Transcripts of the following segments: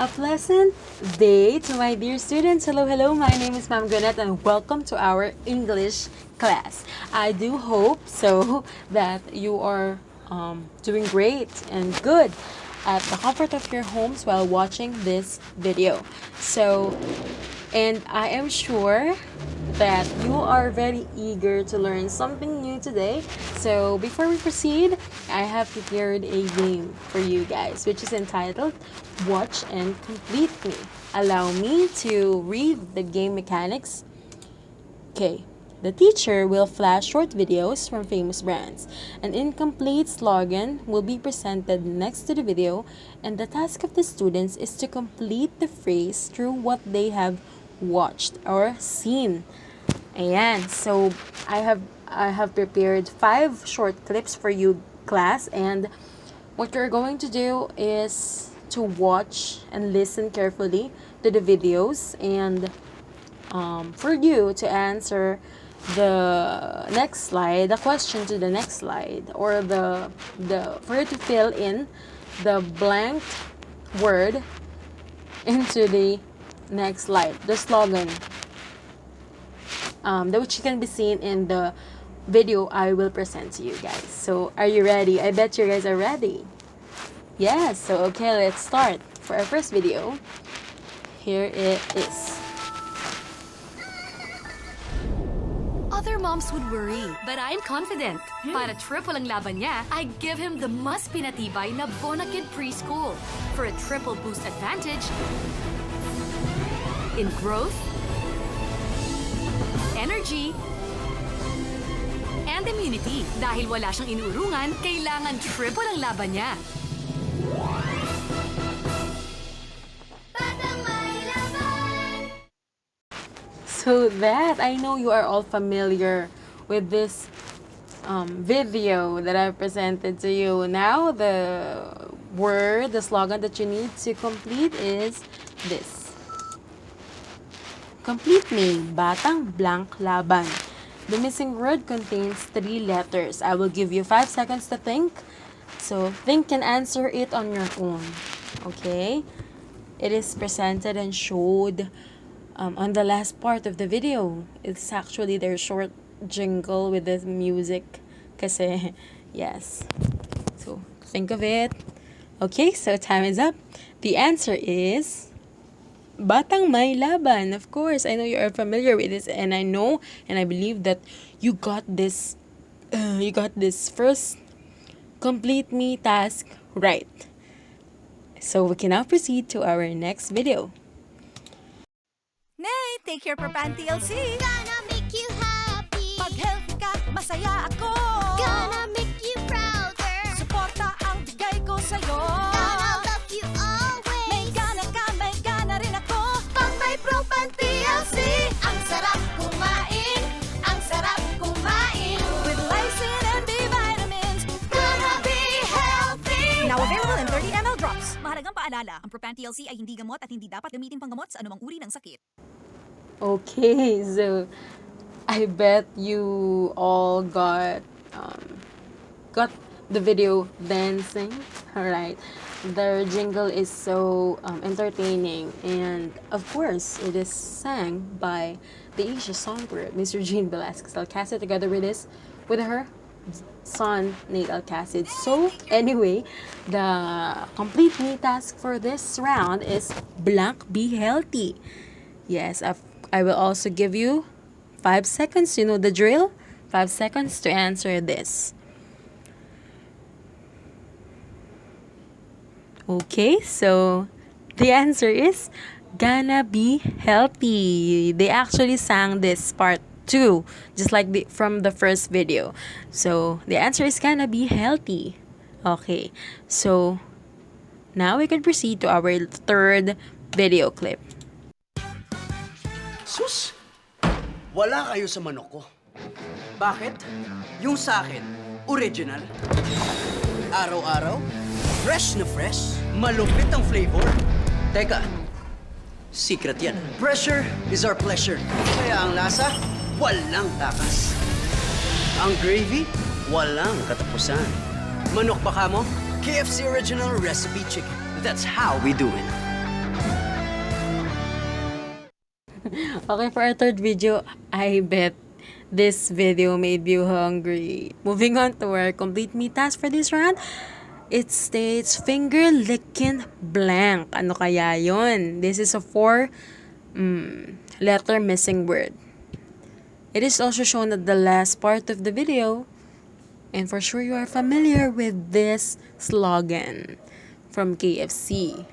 A pleasant day to my dear students. Hello, hello. My name is Ma'am Gwyneth and welcome to our English class. I do hope so that you are doing great and good at the comfort of your homes while watching this video. And I am sure that you are very eager to learn something new today. So before we proceed, I have prepared a game for you guys, which is entitled Watch and Complete Me. Allow me to read the game mechanics. Okay. The teacher will flash short videos from famous brands. An incomplete slogan will be presented next to the video, and the task of the students is to complete the phrase through what they have watched or seen. Ayan. So I have prepared 5 short clips for you, class, and what you're going to do is to watch and listen carefully to the videos, and for you to answer the next slide, the question to the next slide, or for you to fill in the blank word into the next slide, the slogan, which can be seen in the video I will present to you guys. So are you ready? I bet you guys are ready. Yes, so okay, let's start. For our first video, here it is. Other moms would worry, but I'm confident. Para triple ang laban niya, I give him the mas pinatibay na Bonakid Preschool for a triple boost advantage in growth, energy, and immunity. Dahil wala siyang inuurungan, kailangan triple ang laban niya. So that, I know you are all familiar with this video that I presented to you. Now, the word, the slogan that you need to complete is this. Complete me, batang blank laban. The missing word contains 3 letters. I will give you 5 seconds to think. So, think and answer it on your own. Okay? It is presented and showed on the last part of the video. It's actually their short jingle with the music. Kasi, yes. So, think of it. Okay, so time is up. The answer is Batang May Laban. Of course, I know you are familiar with this, and I know and I believe that you got this first complete me task right. So we can now proceed to our next video. Nay, take care for Pan TLC. Gonna make you happy. Pag healthy ka, masaya ako. Gonna make you prouder. Suporta ang bigay ko sa'yo. Gonna love you always. May gana ka, may gana rin ako. Pag may Pro Pan TLC, ang sarap kumain. Ang sarap kumain. With lysine and B vitamins. Gonna be healthy. Now available in 30 ml drops. Mahalagang paalala, ang Propan TLC ay hindi gamot at hindi dapat gamitin panggamot sa anumang uri ng sakit. Okay, so I bet you all got the video dancing. All right, their jingle is so entertaining, and of course, it is sang by the Asia song group, Mr. Jean Velasquez Alcacid, together with her son Nate Alcacid. So anyway, the complete me task for this round is blank be healthy. Yes, I will also give you 5 seconds. You know the drill? 5 seconds to answer this. Okay, so the answer is gonna be healthy. They actually sang this part too, just like from the first video. So the answer is gonna be healthy. Okay, so now we can proceed to our third video clip. Sus! Wala kayo sa manok ko. Bakit? Yung sa akin, original. Araw-araw, fresh na fresh. Malupit ang flavor. Teka, secret yan. Pressure is our pleasure. Kaya ang lasa, walang takas. Ang gravy, walang katapusan. Manok baka mo? KFC Original Recipe Chicken. That's how we do it. Okay, for our third video, I bet this video made you hungry. Moving on to our complete me task for this round. It states finger licking blank. Ano kaya yon? This is a letter missing word. It is also shown at the last part of the video. And for sure you are familiar with this slogan from KFC.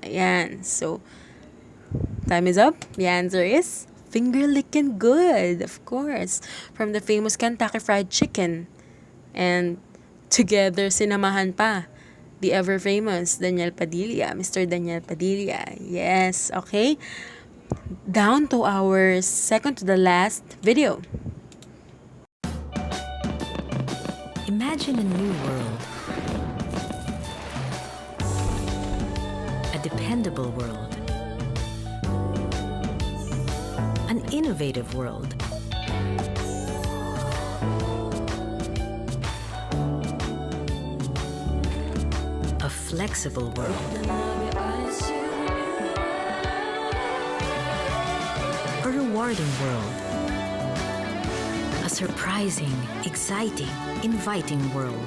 Ayan. So, time is up. The answer is finger licking good, of course. From the famous Kentucky Fried Chicken. And together, sinamahan pa the ever famous Daniel Padilla, Mr. Daniel Padilla. Yes, okay. Down to our second to the last video. Imagine a new world. A dependable world. An innovative world. A flexible world. A rewarding world. A surprising, exciting, inviting world.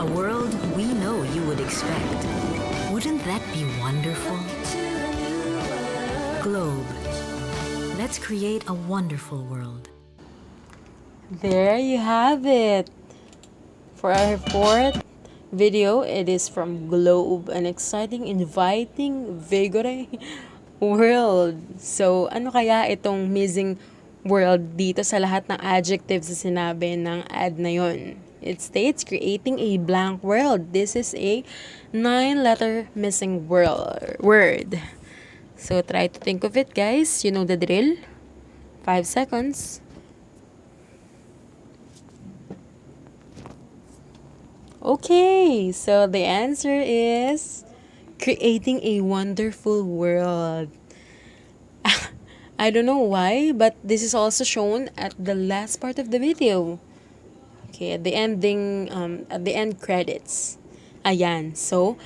A world we know you would expect. Wouldn't that be wonderful? Globe. Let's create a wonderful world. There you have it. For our fourth video, it is from Globe, an exciting, inviting, vigorous world. So, ano kaya itong missing world dito sa lahat ng adjectives na sinabi ng ad na yon? It states, creating a blank world. This is a 9-letter missing word. So, try to think of it, guys. You know the drill. 5 seconds. Okay, so the answer is creating a wonderful world. I don't know why, but this is also shown at the last part of the video. Okay, at the end credits. Ayan, so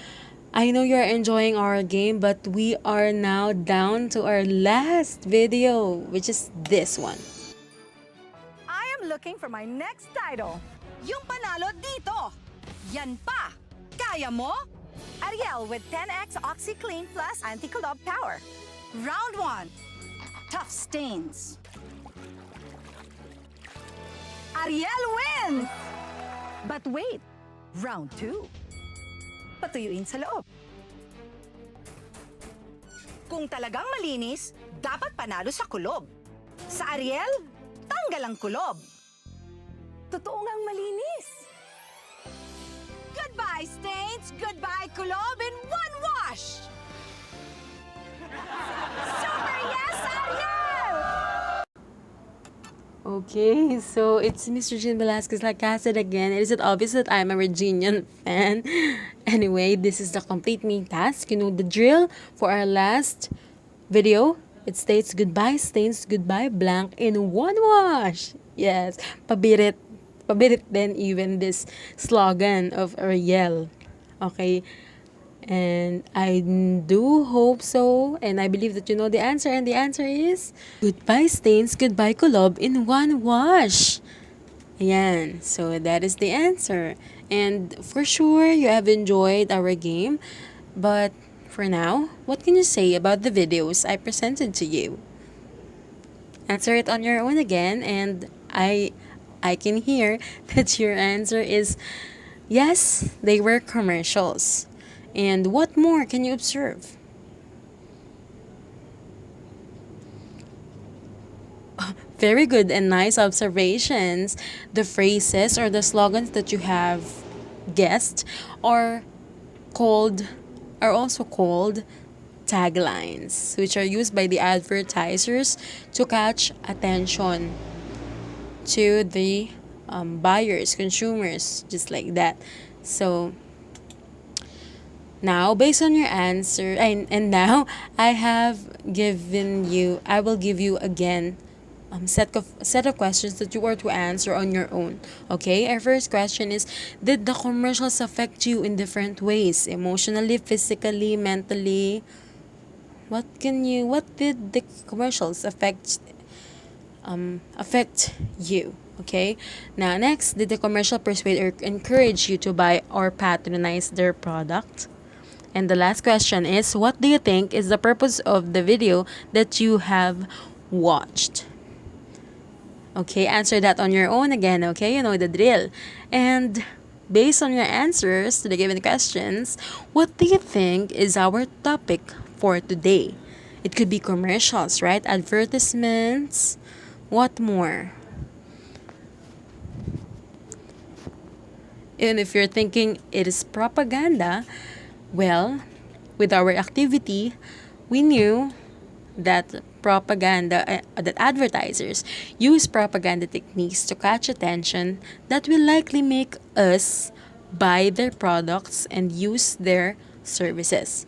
I know you're enjoying our game, but we are now down to our last video, which is this one. I am looking for my next title. Yung panalo dito. Yan pa. Kaya mo? Ariel with 10x OxyClean Plus Anti-Clog Power. Round 1. Tough stains. Ariel wins! But wait. Round 2. Patuyuin sa loob. Kung talagang malinis, dapat panalo sa kulob. Sa Ariel, tanggal ang kulob. Totoo ngang malinis. Goodbye, stains. Goodbye, kulob in one wash. Super yes, Ariel! Okay, so it's Mr. Jean Velasquez Lacased again. Is it obvious that I'm a Reginian fan? Anyway, this is the complete me task. You know the drill. For our last video, it states goodbye stains, goodbye blank in one wash. Yes, pabirit then even this slogan of Ariel. Okay, and I do hope so, and I believe that you know the answer, and the answer is goodbye stains, goodbye kulob in one wash. Ayan, so that is the answer. And for sure, you have enjoyed our game. But for now, what can you say about the videos I presented to you? Answer it on your own again, and I can hear that your answer is yes, they were commercials. And what more can you observe? Very good and nice observations. The phrases or the slogans that you have guessed are also called taglines, which are used by the advertisers to catch attention to the buyers, consumers, just like that. So now, based on your answer, and now I will give you again set of questions that you are to answer on your own. Okay, our first question is, did the commercials affect you in different ways? Emotionally, physically, mentally? what did the commercials affect you? Okay. Now next, did the commercial persuade or encourage you to buy or patronize their product? And the last question is, what do you think is the purpose of the video that you have watched? Okay, answer that on your own again, okay? You know the drill. And based on your answers to the given questions, what do you think is our topic for today? It could be commercials, right? Advertisements. What more? And if you're thinking it is propaganda, well, with our activity, we knew that that advertisers use propaganda techniques to catch attention that will likely make us buy their products and use their services.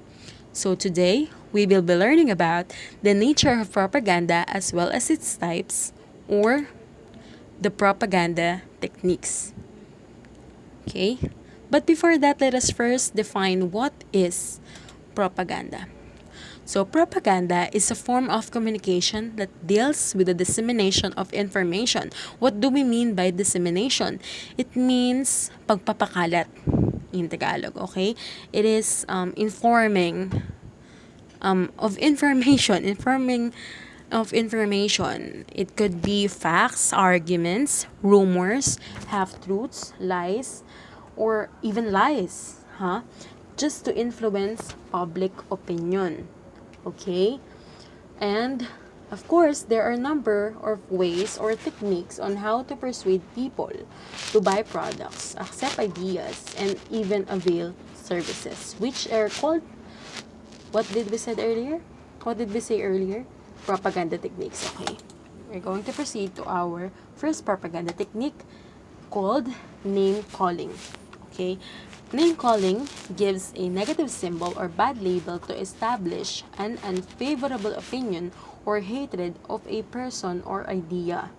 So today, we will be learning about the nature of propaganda as well as its types or the propaganda techniques. Okay? But before that, let us first define what is propaganda. So, propaganda is a form of communication that deals with the dissemination of information. What do we mean by dissemination? It means pagpapakalat in Tagalog, okay? It is informing of information. It could be facts, arguments, rumors, half-truths, lies, or even lies, just to influence public opinion. Okay? And of course, there are a number of ways or techniques on how to persuade people to buy products, accept ideas, and even avail services, which are called, what did we said earlier? What did we say earlier? Propaganda techniques. Okay. We're going to proceed to our first propaganda technique called name calling. Okay. Name calling gives a negative symbol or bad label to establish an unfavorable opinion or hatred of a person or idea.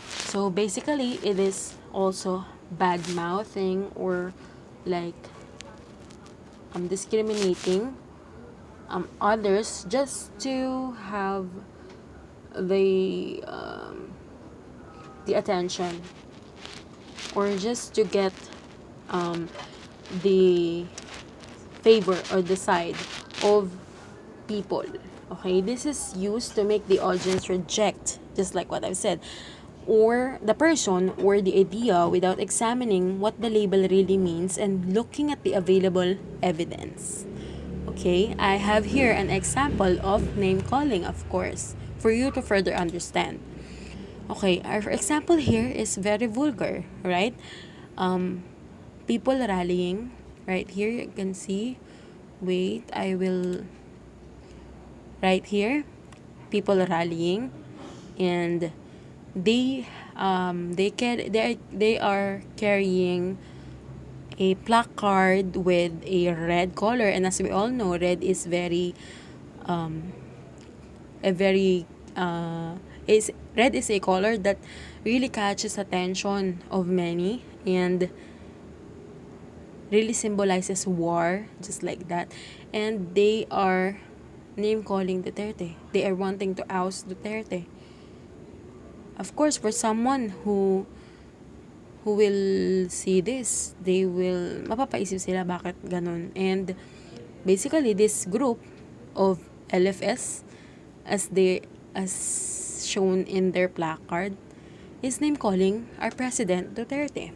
So basically, it is also bad mouthing or like discriminating others just to have the attention or just to get the favor or the side of people. Okay, this is used to make the audience reject, just like what I've said, or the person or the idea without examining what the label really means and looking at the available evidence. Okay, I have here an example of name calling, of course, for you to further understand. Okay, our example here is very vulgar, right? People rallying, right here you can see. Wait, I will. Right here, people rallying, and they are carrying a placard with a red color, and as we all know, red is very a very is red is a color that really catches attention of many and really symbolizes war, just like that. And they are name calling Duterte. They are wanting to oust Duterte. Of course, for someone who will see this, they will, mapapaisip sila bakit ganun. And basically, this group of LFS, as shown in their placard, is name calling our President Duterte.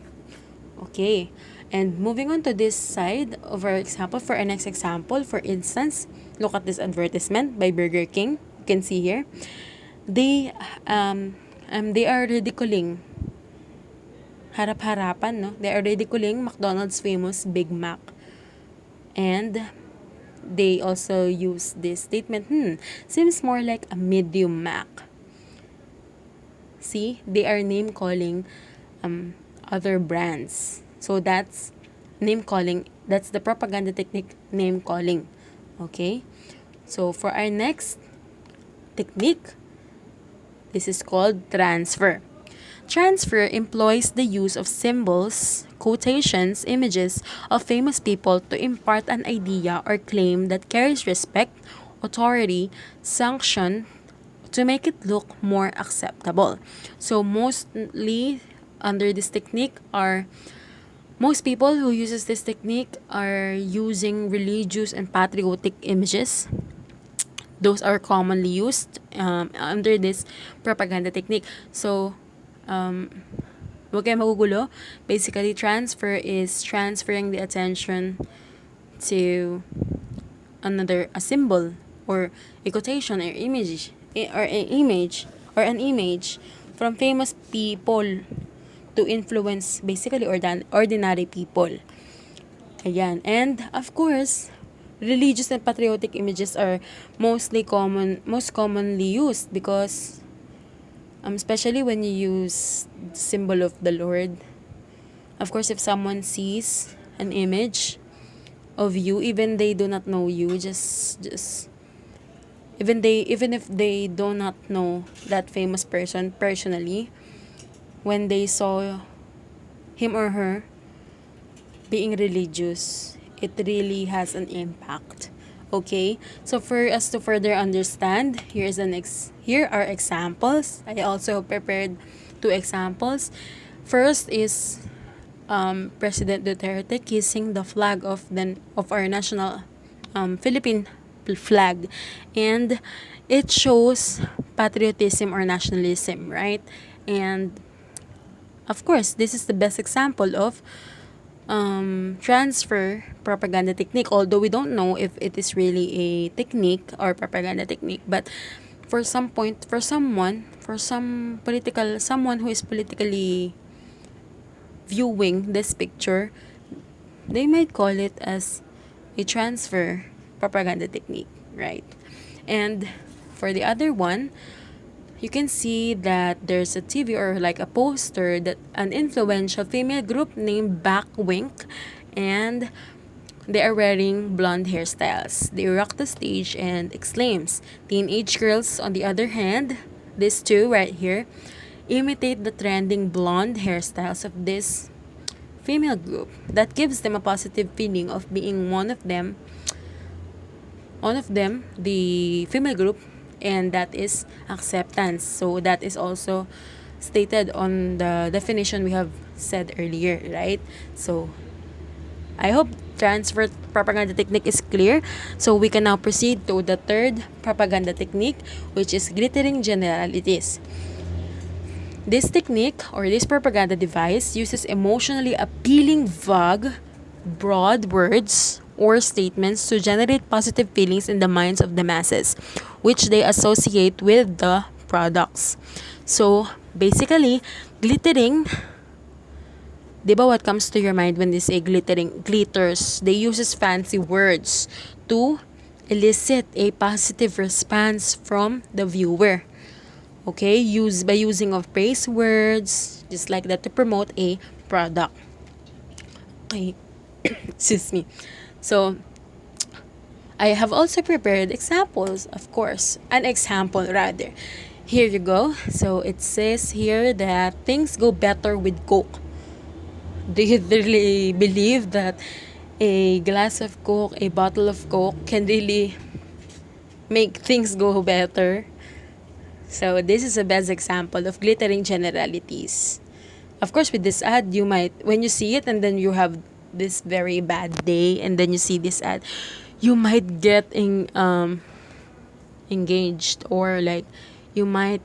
Okay, and moving on to this side of our example, for our next example, for instance, look at this advertisement by Burger King. You can see here, they are ridiculing, harap-harapan, no? They are ridiculing McDonald's famous Big Mac. And they also use this statement, seems more like a medium Mac. See, they are name calling other brands. So that's name calling. That's the propaganda technique, name calling. Okay? So for our next technique, this is called transfer. Transfer employs the use of symbols, quotations, images of famous people to impart an idea or claim that carries respect authority sanction to make it look more acceptable. So mostly under this technique are most people who uses this technique are using religious and patriotic images. Those are commonly used under this propaganda technique. So, huwag kayo magugulo. Basically, transfer is transferring the attention to a symbol or a quotation or image or an image from famous people to influence basically ordinary people. Ayan. And of course, religious and patriotic images are most commonly used because especially when you use the symbol of the Lord. Of course, if someone sees an image of you, even they do not know you, just even if they do not know that famous person personally, when they saw him or her being religious, it really has an impact. Okay, so for us to further understand, here are examples. I also prepared two examples. First is President Duterte kissing the flag of our national Philippine flag, and it shows patriotism or nationalism, right? And of course, this is the best example of transfer propaganda technique, although we don't know if it is really a technique or propaganda technique. But for some someone who is politically viewing this picture, they might call it as a transfer propaganda technique, right? And for the other one, you can see that there's a TV or like a poster that an influential female group named Backwink, and they are wearing blonde hairstyles. They rock the stage and exclaims. Teenage girls, on the other hand, these two right here, imitate the trending blonde hairstyles of this female group. That gives them a positive feeling of being one of them, the female group, and that is acceptance. So that is also stated on the definition we have said earlier, right? So I hope transfer propaganda technique is clear. So we can now proceed to the third propaganda technique, which is glittering generalities. This technique or this propaganda device uses emotionally appealing, vague, broad words or statements to generate positive feelings in the minds of the masses, which they associate with the products. So, basically, glittering, di ba what comes to your mind when they say glittering? Glitters. They uses fancy words to elicit a positive response from the viewer. Okay, by using of praise words, just like that, to promote a product. Okay, excuse me. So, I have also prepared examples, of course. An example, rather. Here you go. So, it says here that things go better with Coke. Do you really believe that a glass of Coke, a bottle of Coke can really make things go better? So, this is the best example of glittering generalities. Of course, with this ad, you might, when you see it and then you have this very bad day and then you see this ad, you might get engaged, or like you might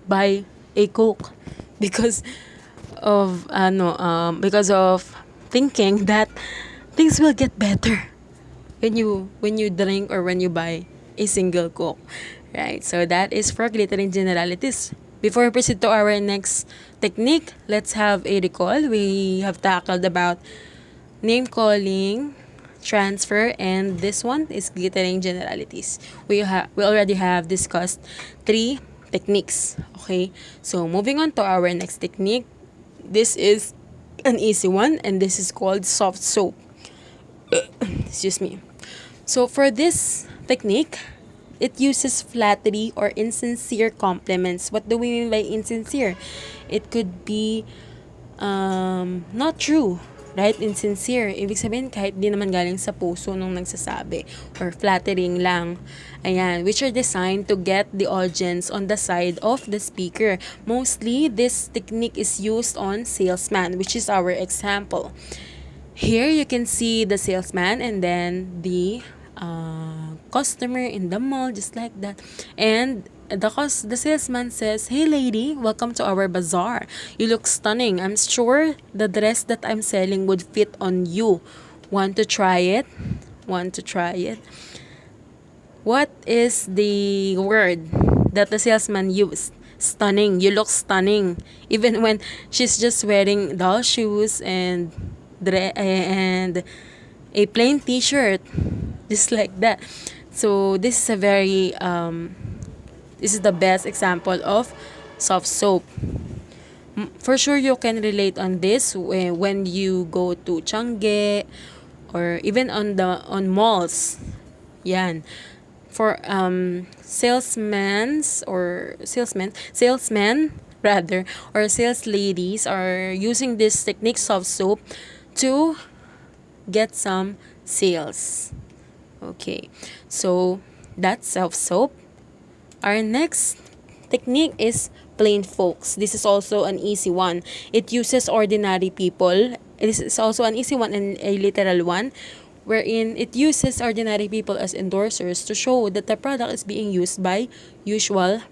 buy a Coke because because of thinking that things will get better when you drink or when you buy a single Coke, right? So that is for glittering generalities. Before we proceed to our next technique, let's have a recall. We have tackled about name calling, transfer, and this one is glittering generalities. We already have discussed 3 techniques. Okay, so moving on to our next technique. This is an easy one, and this is called soft soap. Excuse me. So for this technique, it uses flattery or insincere compliments. What do we mean by insincere? It could be not true. right? Insincere. Ibig sabihin, kahit di naman galing sa puso nung nagsasabi. Or flattering lang. Ayan. Which are designed to get the audience on the side of the speaker. Mostly, this technique is used on salesman, which is our example. Here, you can see the salesman and then the customer in the mall, just like that. And the salesman says, "Hey lady, welcome to our bazaar. You look stunning. I'm sure the dress that I'm selling would fit on you. Want to try it? Want to try it?" What is the word that the salesman used? Stunning. You look stunning. Even when she's just wearing doll shoes and a plain t-shirt, just like that. So this is a very this is the best example of soft soap. For sure you can relate on this when you go to Changi or even on malls. Yan. For salesmen rather, or sales ladies are using this technique, soft soap, to get some sales. Okay, so that's soft soap. Our next technique is plain folks. This is also an easy one. It uses ordinary people. This is also an easy one and a literal one, wherein it uses ordinary people as endorsers to show that the product is being used by usual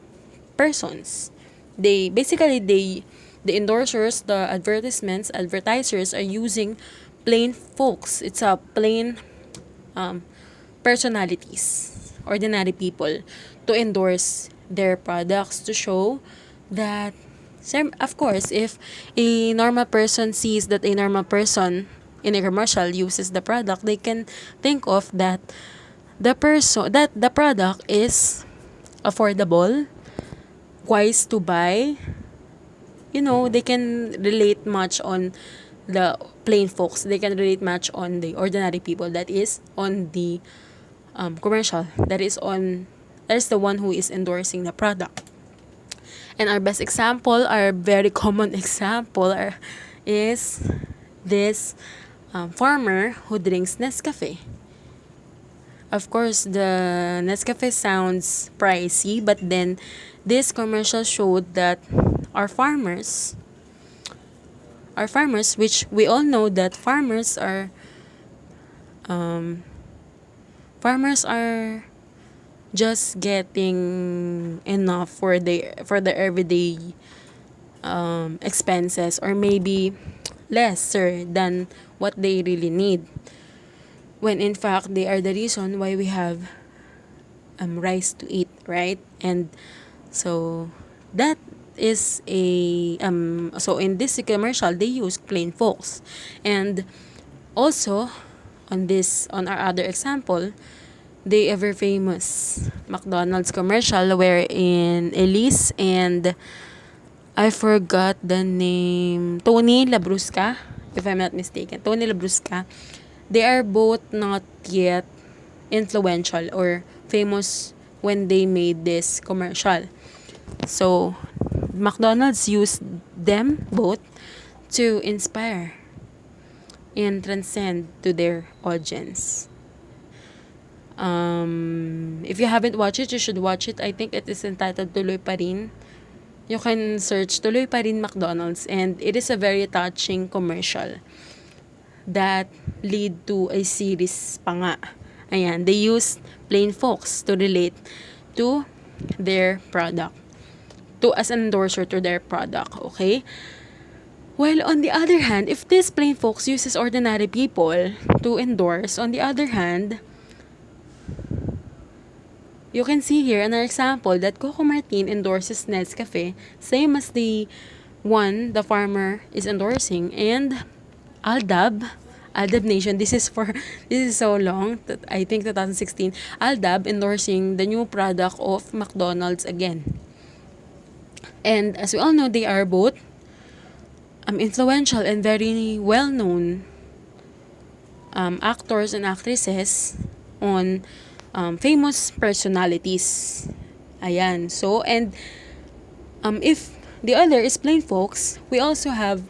persons. The endorsers, the advertisers are using plain folks. It's a plain personalities, ordinary people, to endorse their products, to show that, of course, if a normal person sees that a normal person in a commercial uses the product, they can think of that the product is affordable, wise to buy. They can relate much on the plain folks. They can relate much on the ordinary people that is on the commercial. That is the one who is endorsing the product. And our best example, our very common example, is this farmer who drinks Nescafe. Of course, the Nescafe sounds pricey, but then this commercial showed that our farmers, which we all know that farmers are just getting enough for the everyday expenses, or maybe lesser than what they really need, when in fact they are the reason why we have rice to eat, right? And so that is so in this commercial they use plain folks. And also on our other example, the ever famous McDonald's commercial, wherein Elise and I forgot the name, Tony Labrusca, if I'm not mistaken, Tony Labrusca, they are both not yet influential or famous when they made this commercial. So McDonald's used them both to inspire and transcend to their audience. If you haven't watched it, you should watch it. I think it is entitled Tuloy Pa Rin. You can search Tuloy Pa Rin McDonald's, and it is a very touching commercial that lead to a series pa nga. Ayan, they use plain folks to relate to their product, as an endorser to their product, okay? While on the other hand, if this plain folks uses ordinary people to endorse, on the other hand, you can see here in our example that Coco Martin endorses Nescafe, same as the one the farmer is endorsing, and Aldab Nation, this is so long, I think 2016, Aldab endorsing the new product of McDonald's again. And as we all know, they are both influential and very well-known actors and actresses on famous personalities. Ayan. So, and if the other is plain folks, we also have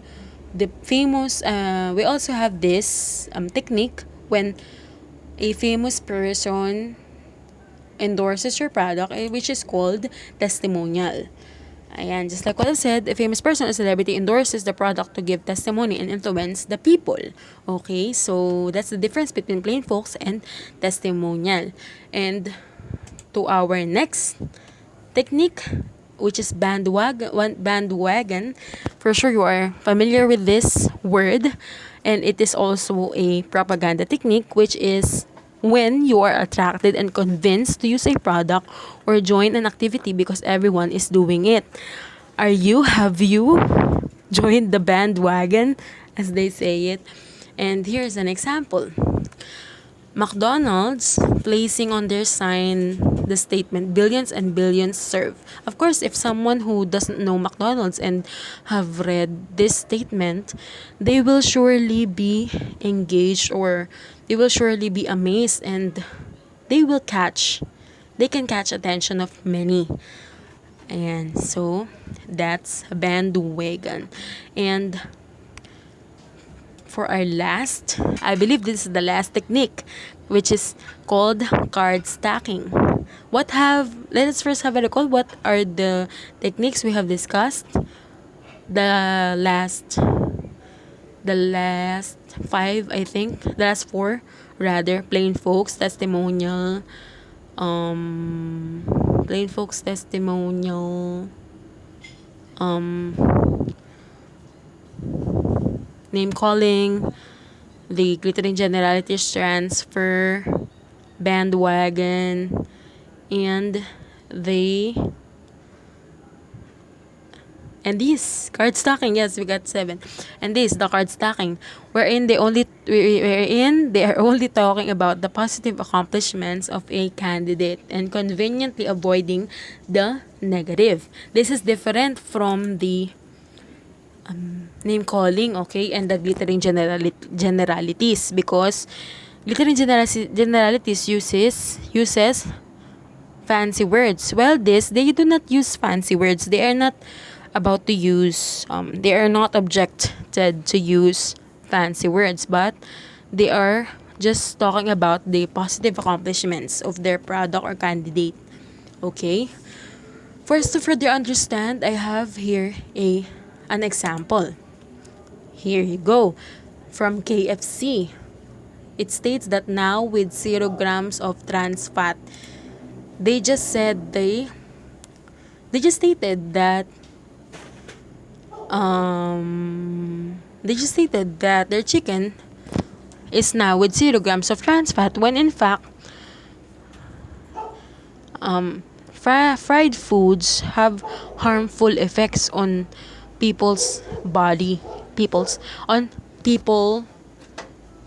the famous, we also have this technique when a famous person endorses your product, which is called testimonial. Ayan, just like what I said, a famous person or celebrity endorses the product to give testimony and influence the people. Okay, so that's the difference between plain folks and testimonial. And to our next technique, which is bandwagon. For sure, you are familiar with this word, and it is also a propaganda technique, which is when you are attracted and convinced to use a product or join an activity because everyone is doing it. Have you joined the bandwagon, as they say it? And here's an example. McDonald's placing on their sign the statement billions and billions served. Of course, if someone who doesn't know McDonald's and have read this statement, they will surely be engaged, or they will surely be amazed, and they will catch they can catch attention of many. And so that's bandwagon. And for our last, I believe this is the last technique, which is called card stacking. Let us first have a recall. What are the techniques we have discussed? The last, the last five, I think. The last four, rather. Plain folks, testimonial, name calling, the glittering generalities transfer, bandwagon, and the and this card stacking. Yes, we got 7. And this the card stacking, wherein they are only talking about the positive accomplishments of a candidate and conveniently avoiding the negative. This is different from the name calling, okay, and the glittering generalities, because glittering generalities uses fancy words. Well, they do not use fancy words. They are not about to use they are not objected to use fancy words, but they are just talking about the positive accomplishments of their product or candidate. Okay, first, to further understand, I have here an example. Here you go. From KFC. It states that now with 0 grams of trans fat, they just stated that their chicken is now with 0 grams of trans fat, when in fact fried foods have harmful effects on people's on people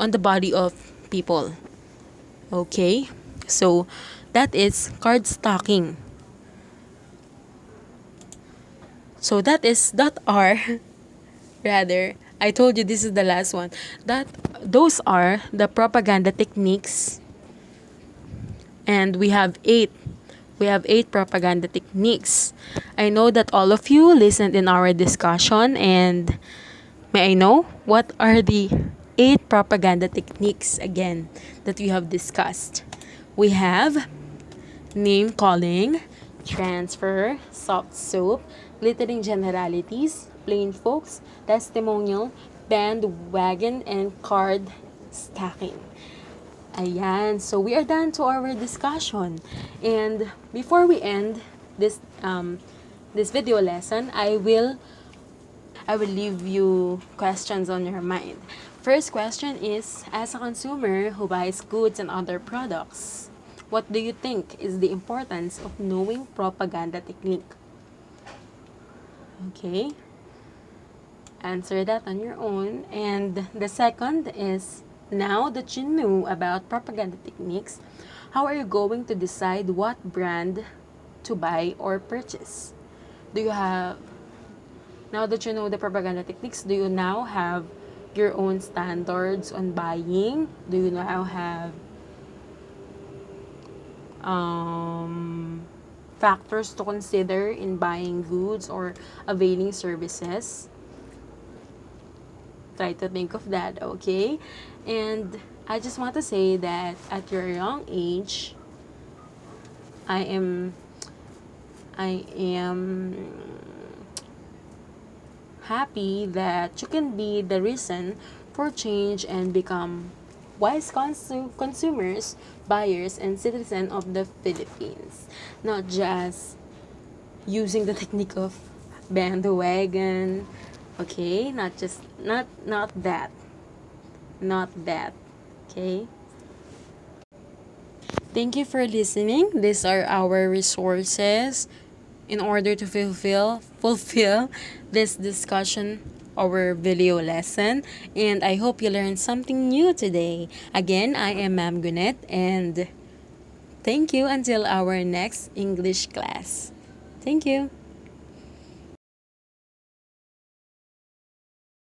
on the body of people. Okay, so that is card stocking. So that are rather, I told you this is the last one. Those are the propaganda techniques, and we have 8. We have 8 propaganda techniques. I know that all of you listened in our discussion, and may I know what are the 8 propaganda techniques again that we have discussed? We have name calling, transfer, soft soap, glittering generalities, plain folks, testimonial, bandwagon, and card stacking. Ayan, so we are done to our discussion. And before we end this this video lesson, I will leave you questions on your mind. First question is, as a consumer who buys goods and other products, what do you think is the importance of knowing propaganda technique? Okay, answer that on your own. And the second is, now that you know about propaganda techniques, how are you going to decide what brand to buy or purchase? Now that you know the propaganda techniques, do you now have your own standards on buying? Do you now have factors to consider in buying goods or availing services? try to think of that, okay? And I just want to say that at your young age, I am happy that you can be the reason for change and become wise consumers, buyers, and citizens of the Philippines. Not just using the technique of bandwagon, okay? Not that. Not that. Okay? Thank you for listening. These are our resources in order to fulfill this discussion, our video lesson, and I hope you learned something new today. Again, I am Ma'am Gwyneth, and thank you until our next English class. Thank you.